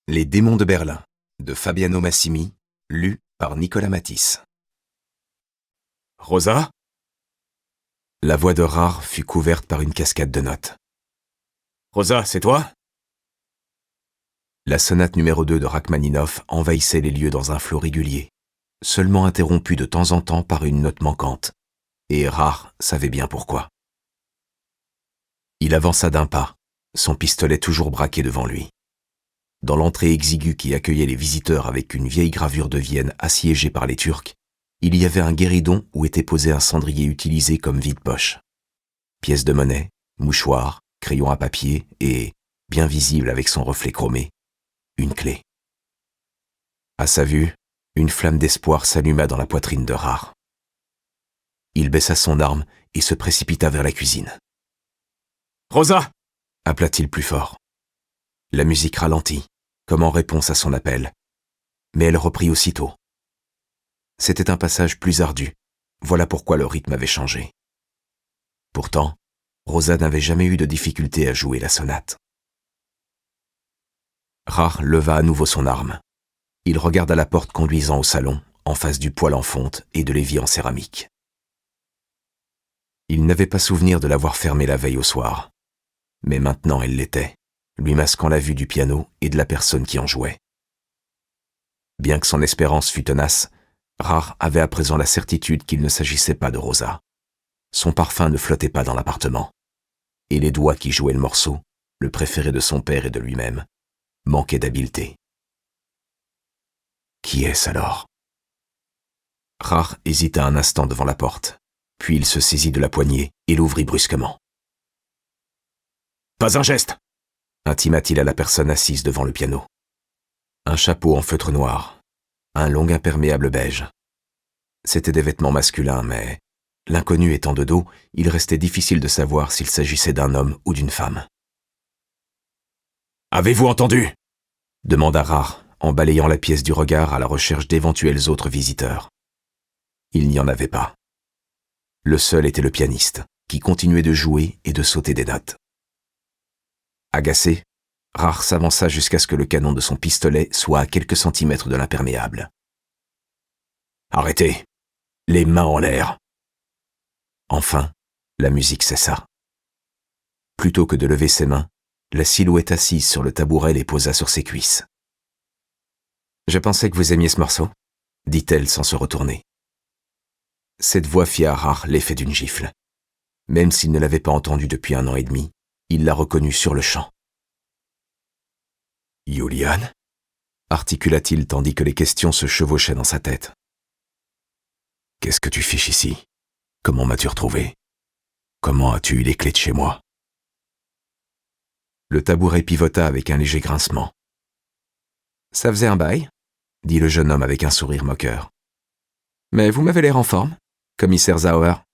Les démons de Berlin, de Fabiano Massimi, lu par Nicolas Matisse. Rosa ? La voix de Rare fut couverte par une cascade de notes. Rosa, c'est toi ? La sonate numéro 2 de Rachmaninoff envahissait les lieux dans un flot régulier, seulement interrompu de temps en temps par une note manquante, et Rare savait bien pourquoi. Il avança d'un pas, son pistolet toujours braqué devant lui. Dans l'entrée exiguë qui accueillait les visiteurs avec une vieille gravure de Vienne assiégée par les Turcs, il y avait un guéridon où était posé un cendrier utilisé comme vide-poche. Pièces de monnaie, mouchoirs, crayons à papier et, bien visible avec son reflet chromé, une clé. À sa vue, une flamme d'espoir s'alluma dans la poitrine de Rare. Il baissa son arme et se précipita vers la cuisine. « Rosa !» appela-t-il plus fort. La musique ralentit, comme en réponse à son appel, mais elle reprit aussitôt. C'était un passage plus ardu, voilà pourquoi le rythme avait changé. Pourtant, Rosa n'avait jamais eu de difficulté à jouer la sonate. Rare leva à nouveau son arme. Il regarda la porte conduisant au salon, en face du poêle en fonte et de l'évier en céramique. Il n'avait pas souvenir de l'avoir fermée la veille au soir, mais maintenant elle l'était, lui masquant la vue du piano et de la personne qui en jouait. Bien que son espérance fût tenace, Rare avait à présent la certitude qu'il ne s'agissait pas de Rosa. Son parfum ne flottait pas dans l'appartement, et les doigts qui jouaient le morceau, le préféré de son père et de lui-même, manquaient d'habileté. Qui est-ce alors ? Rare hésita un instant devant la porte, puis il se saisit de la poignée et l'ouvrit brusquement. « Pas un geste !» intima-t-il à la personne assise devant le piano. Un chapeau en feutre noir, un long imperméable beige. C'étaient des vêtements masculins, mais, l'inconnu étant de dos, il restait difficile de savoir s'il s'agissait d'un homme ou d'une femme. « Avez-vous entendu ?» demanda Rare, en balayant la pièce du regard à la recherche d'éventuels autres visiteurs. Il n'y en avait pas. Le seul était le pianiste, qui continuait de jouer et de sauter des notes. Agacé, Rare s'avança jusqu'à ce que le canon de son pistolet soit à quelques centimètres de l'imperméable. « Arrêtez ! Les mains en l'air !» Enfin, la musique cessa. Plutôt que de lever ses mains, la silhouette assise sur le tabouret les posa sur ses cuisses. « Je pensais que vous aimiez ce morceau », dit-elle sans se retourner. Cette voix fit à Rare l'effet d'une gifle. Même s'il ne l'avait pas entendue depuis 1 an et demi, il la reconnut sur le champ. « Julian ?» articula-t-il tandis que les questions se chevauchaient dans sa tête. « Qu'est-ce que tu fiches ici ? Comment m'as-tu retrouvé ? Comment as-tu eu les clés de chez moi ?» Le tabouret pivota avec un léger grincement. « Ça faisait un bail », dit le jeune homme avec un sourire moqueur. « Mais vous m'avez l'air en forme, commissaire Zauer. »